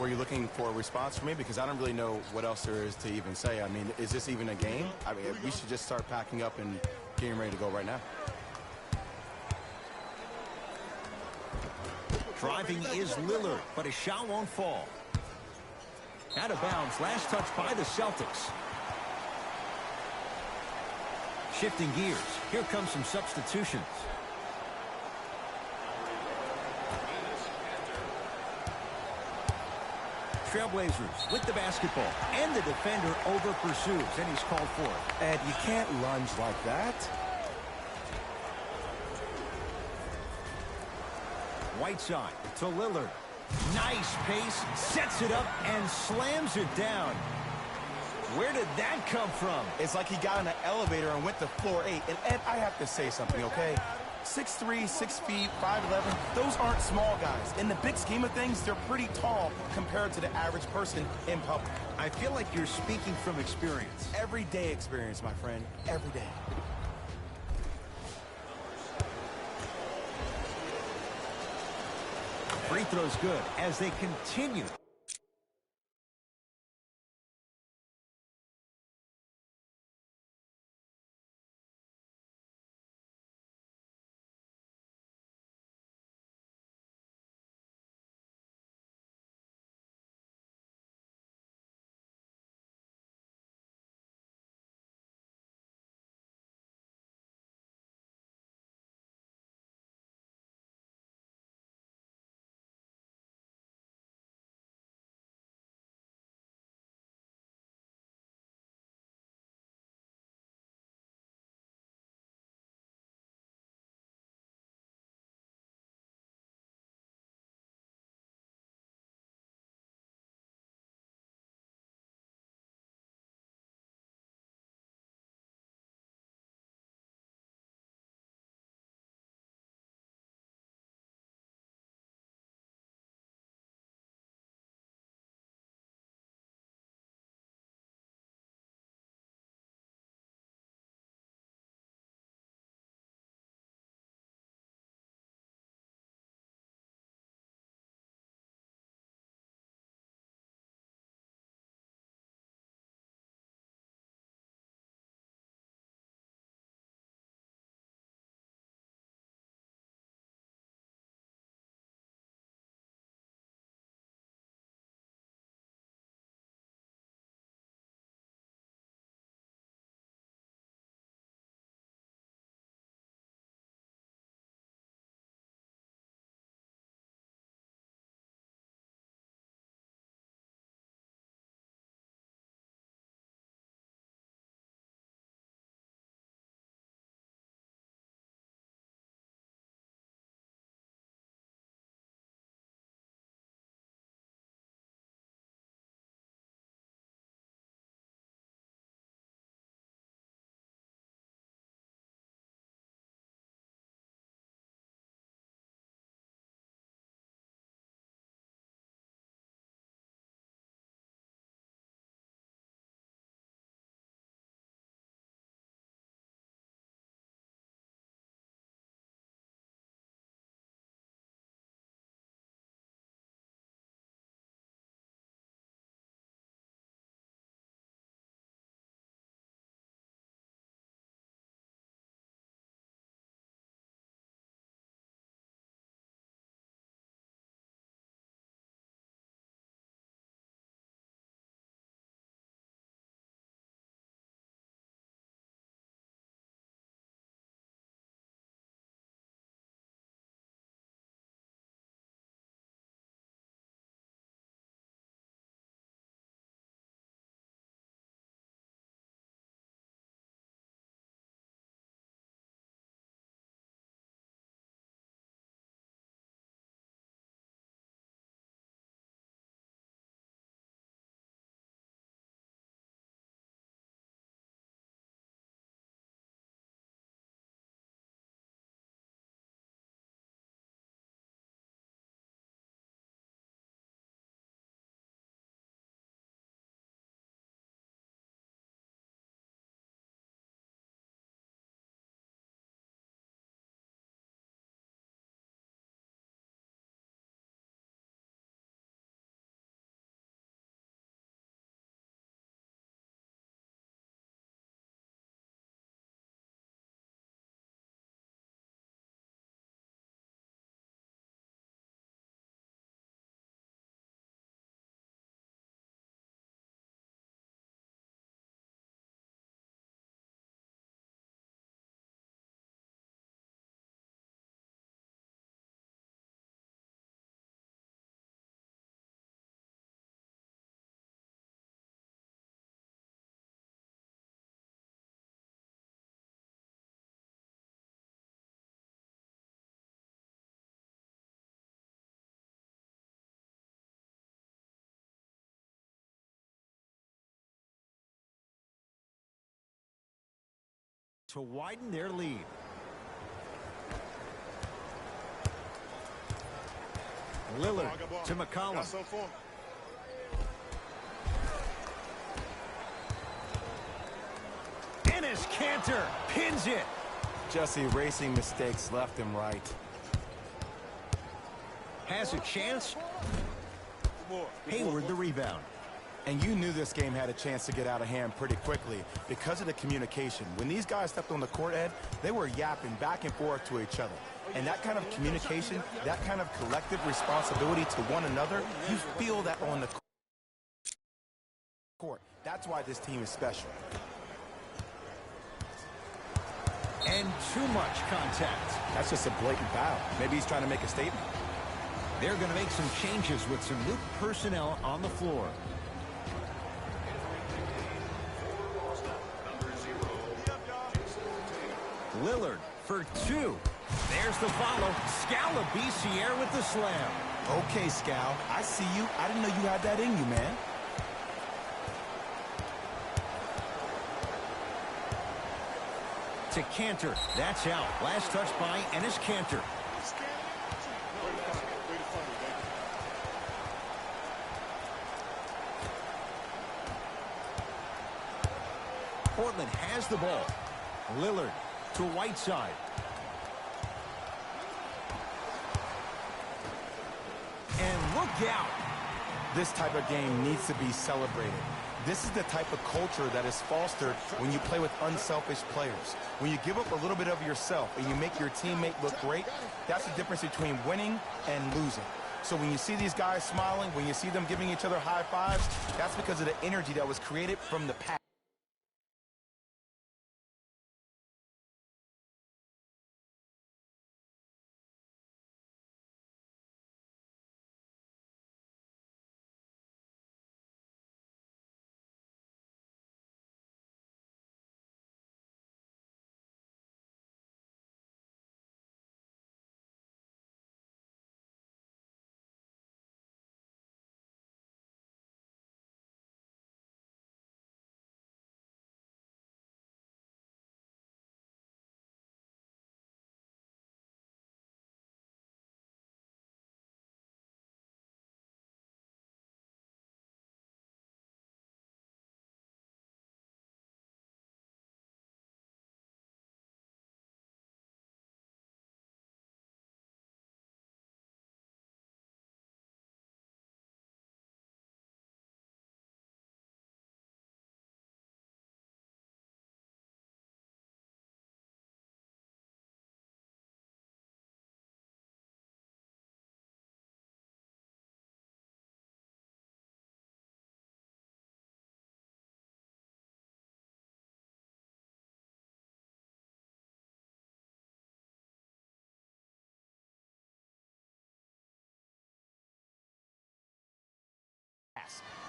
S2: Were you looking for a response from me? Because I don't really know what else there is to even say. I mean, is this even a game? I mean, we should just start packing up and getting ready to go right now.
S1: Driving is Lillard, but a shot won't fall. Out of bounds, last touch by the Celtics. Shifting gears, here comes some substitutions. Trailblazers with the basketball, and the defender over pursues, and he's called for it.
S2: Ed, you can't lunge like that.
S1: Whiteside to Lillard. Nice pace, sets it up, and slams it down. Where did that come from?
S2: It's like he got in an elevator and went to floor 8. And Ed, I have to say something, okay? 6'3", 6 feet, 5'11", those aren't small guys. In the big scheme of things, they're pretty tall compared to the average person in public.
S1: I feel like you're speaking from experience.
S2: Everyday experience, my friend. Every day.
S1: Free throws good as they continue to widen their lead. Lillard to McCollum. Enes Kanter pins it.
S2: Just erasing mistakes left and right.
S1: Has a chance. Hayward the rebound.
S2: And you knew this game had a chance to get out of hand pretty quickly because of the communication. When these guys stepped on the court, Ed, they were yapping back and forth to each other. And that kind of communication, that kind of collective responsibility to one another, you feel that on the court. That's why this team is special.
S1: And too much contact.
S2: That's just a blatant foul. Maybe he's trying to make a statement.
S1: They're going to make some changes with some new personnel on the floor. Lillard for two. There's the follow. Scalabrine with the slam.
S2: Okay, Scal, I see you. I didn't know you had that in you, man.
S1: To Kanter. That's out. Last touch by Enes Kanter. Portland has the ball. Lillard to Whiteside. And look out.
S2: This type of game needs to be celebrated. This is the type of culture that is fostered when you play with unselfish players. When you give up a little bit of yourself and you make your teammate look great, that's the difference between winning and losing. So when you see these guys smiling, when you see them giving each other high fives, that's because of the energy that was created from the past.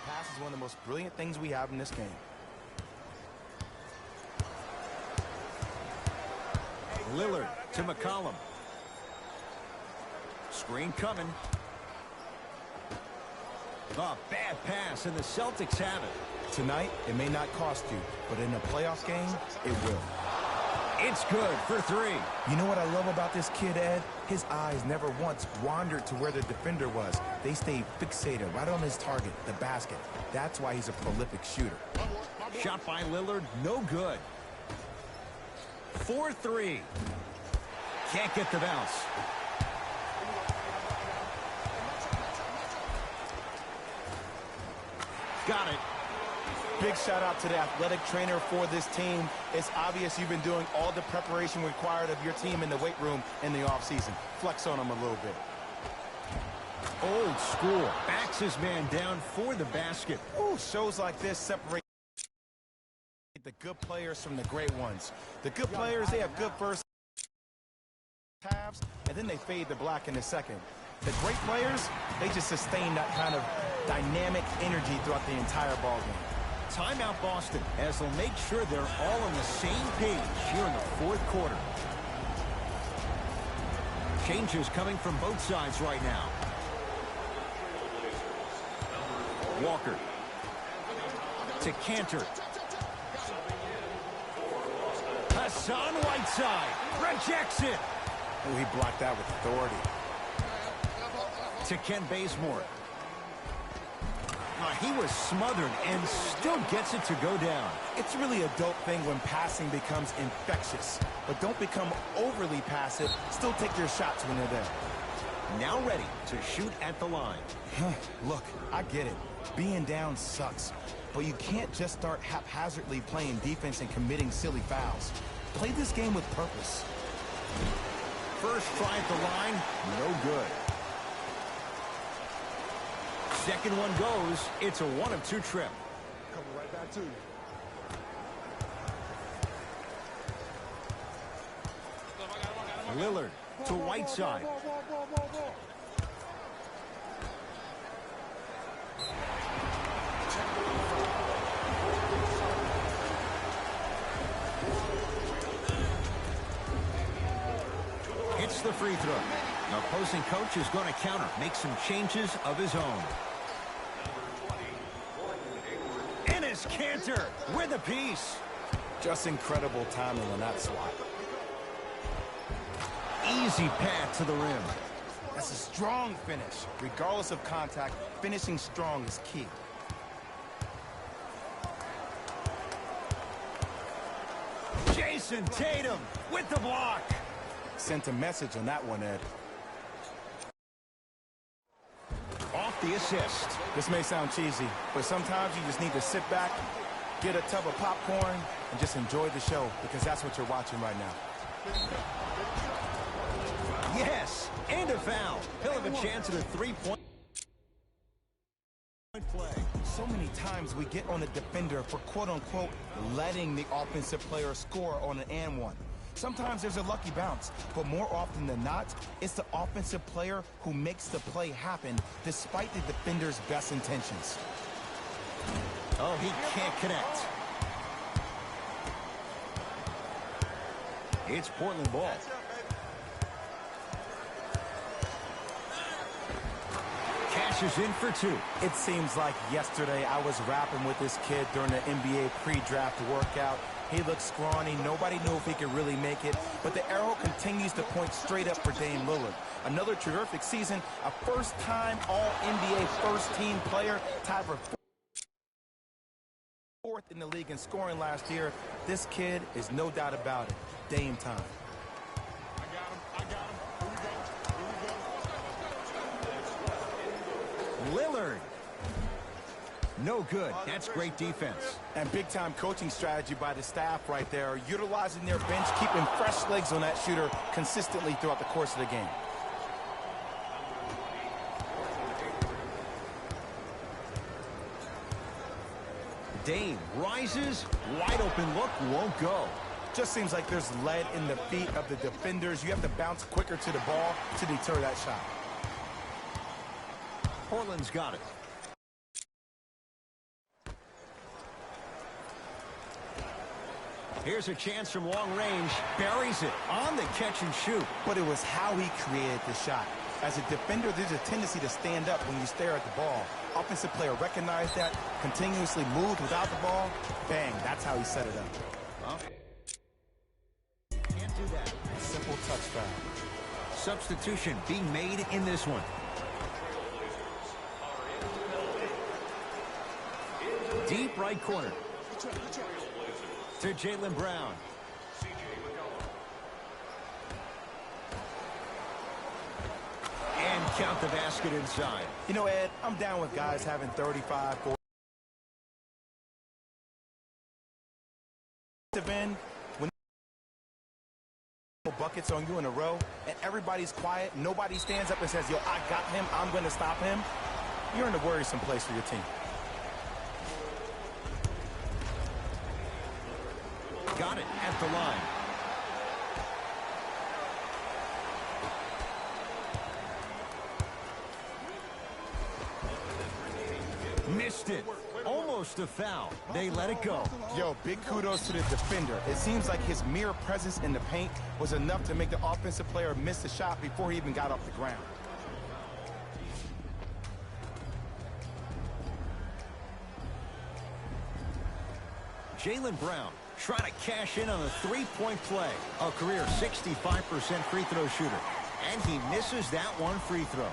S2: Pass is one of the most brilliant things we have in this game.
S1: Lillard to McCollum. Screen coming. A bad pass, and the Celtics have it.
S2: Tonight, it may not cost you, but in a playoff game, it will.
S1: It's good for three.
S2: You know what I love about this kid, Ed? His eyes never once wandered to where the defender was. They stayed fixated right on his target, the basket. That's why he's a prolific shooter.
S1: Shot by Lillard, no good. 4-3. Can't get the bounce. Got it.
S2: Big shout out to the athletic trainer for this team. It's obvious you've been doing all the preparation required of your team in the weight room in the offseason. Flex on them a little bit.
S1: Old school. Backs his man down for the basket.
S2: Ooh, shows like this separate the good players from the great ones. The good players, they have good first halves, and then they fade to black in the second. The great players, they just sustain that kind of dynamic energy throughout the entire ballgame.
S1: Timeout Boston, as they'll make sure they're all on the same page here in the fourth quarter. Changes coming from both sides right now. Walker to Kanter. Hassan Whiteside rejects it.
S2: Oh, he blocked that with authority.
S1: To Ken Bazemore. He was smothered and still gets it to go down.
S2: It's really a dope thing when passing becomes infectious. But don't become overly passive. Still take your shots when they're there.
S1: Now ready to shoot at the line.
S2: Look, I get it. Being down sucks. But you can't just start haphazardly playing defense and committing silly fouls. Play this game with purpose.
S1: First try at the line, no good. Second one goes. It's a 1-of-2 trip.
S3: Coming right back to you.
S1: Lillard to Whiteside. Hits the free throw. The opposing coach is going to counter, make some changes of his own. Enes Kanter with a piece.
S2: Just incredible timing on that swat.
S1: Easy path to the rim.
S2: That's a strong finish. Regardless of contact, finishing strong is key.
S1: Jason Tatum with the block.
S2: Sent a message on that one, Ed.
S1: Off the assist.
S2: This may sound cheesy, but sometimes you just need to sit back, get a tub of popcorn, and just enjoy the show, because that's what you're watching right now.
S1: Yes, and a foul. He'll have a chance at a three-point play.
S2: So many times we get on the defender for quote-unquote letting the offensive player score on an and one. Sometimes there's a lucky bounce, but more often than not, it's the offensive player who makes the play happen despite the defender's best intentions.
S1: Oh, he can't connect. It's Portland ball. Cashes in for two.
S2: It seems like yesterday I was rapping with this kid during the NBA pre-draft workout. He looked scrawny. Nobody knew if he could really make it. But the arrow continues to point straight up for Dame Lillard. Another terrific season. A first-time All-NBA first-team player. Tied for fourth in the league in scoring last year. This kid is no doubt about it. Dame time.
S1: Lillard. No good. That's great defense.
S2: And big-time coaching strategy by the staff right there, utilizing their bench, keeping fresh legs on that shooter consistently throughout the course of the game.
S1: Dame rises. Wide open look won't go.
S2: Just seems like there's lead in the feet of the defenders. You have to bounce quicker to the ball to deter that shot.
S1: Portland's got it. Here's a chance from long range. Buries it on the catch and shoot.
S2: But it was how he created the shot. As a defender, there's a tendency to stand up when you stare at the ball. Offensive player recognized that, continuously moved without the ball. Bang, that's how he set it up.
S1: Well, can't do that.
S2: A simple touch foul.
S1: Substitution being made in this one. Deep right corner. To Jaylen Brown. And count the basket inside.
S2: You know, Ed, I'm down with guys having 35, 40. When buckets on you in a row, and everybody's quiet, nobody stands up and says, yo, I got him, I'm going to stop him. You're in a worrisome place for your team.
S1: Got it at the line. Missed it. Almost a foul. They let it go.
S2: Yo, big kudos to the defender. It seems like his mere presence in the paint was enough to make the offensive player miss the shot before he even got off the ground.
S1: Jaylen Brown trying to cash in on a three-point play. A career 65% free throw shooter. And he misses that one free throw.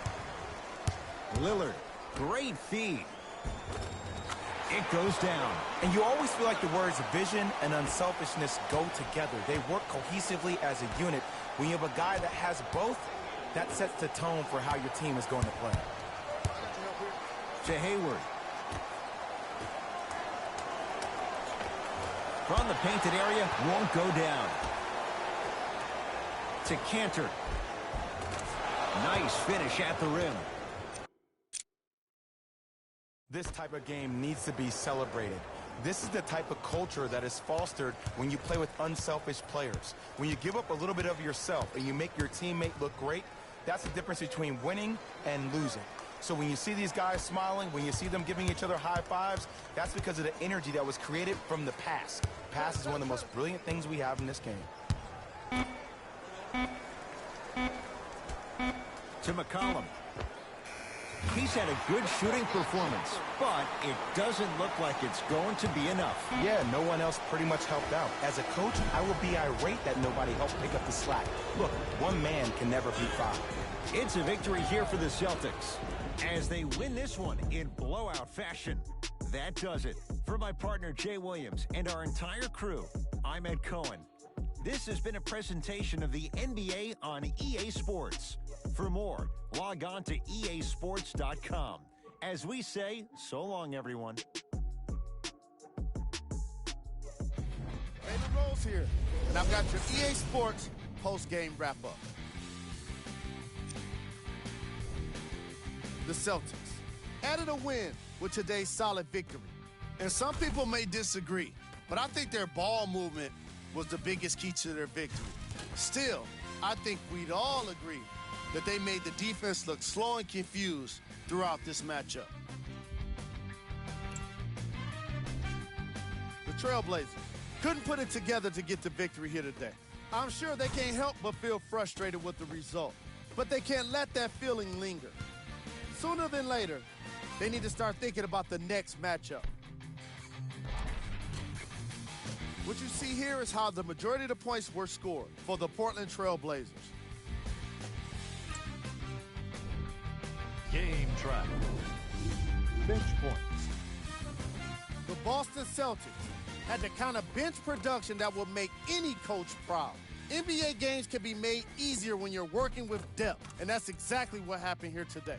S1: Lillard, great feed. It goes down.
S2: And you always feel like the words vision and unselfishness go together. They work cohesively as a unit. When you have a guy that has both, that sets the tone for how your team is going to play.
S1: To Hayward. From the painted area, won't go down. To Cantor. Nice finish at the rim.
S2: This type of game needs to be celebrated. This is the type of culture that is fostered when you play with unselfish players. When you give up a little bit of yourself and you make your teammate look great, that's the difference between winning and losing. So when you see these guys smiling, when you see them giving each other high fives, that's because of the energy that was created from the pass. Pass is one of the most brilliant things we have in this game.
S1: To McCollum. He's had a good shooting performance, but it doesn't look like it's going to be enough.
S2: Yeah, no one else pretty much helped out. As a coach, I will be irate that nobody helped pick up the slack. Look, one man can never beat five.
S1: It's a victory here for the Celtics as they win this one in blowout fashion. That does it. For my partner, Jay Williams, and our entire crew, I'm Ed Cohen. This has been a presentation of the NBA on EA Sports. For more, log on to easports.com. As we say, so long, everyone.
S4: Jalen Rose here, and I've got your EA Sports post-game wrap-up. The Celtics added a win with today's solid victory. And some people may disagree, but I think their ball movement was the biggest key to their victory. Still, I think we'd all agree that they made the defense look slow and confused throughout this matchup. The Trailblazers couldn't put it together to get the victory here today. I'm sure they can't help but feel frustrated with the result, but they can't let that feeling linger. Sooner than later, they need to start thinking about the next matchup. What you see here is how the majority of the points were scored for the Portland Trailblazers.
S10: Game track. Bench points.
S4: The Boston Celtics had the kind of bench production that will make any coach proud. NBA games can be made easier when you're working with depth, and that's exactly what happened here today.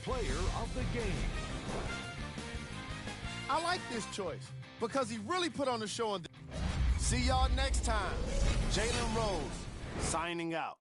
S10: Player of the game.
S4: I like this choice because he really put on the show. See y'all next time. Jalen Rose signing out.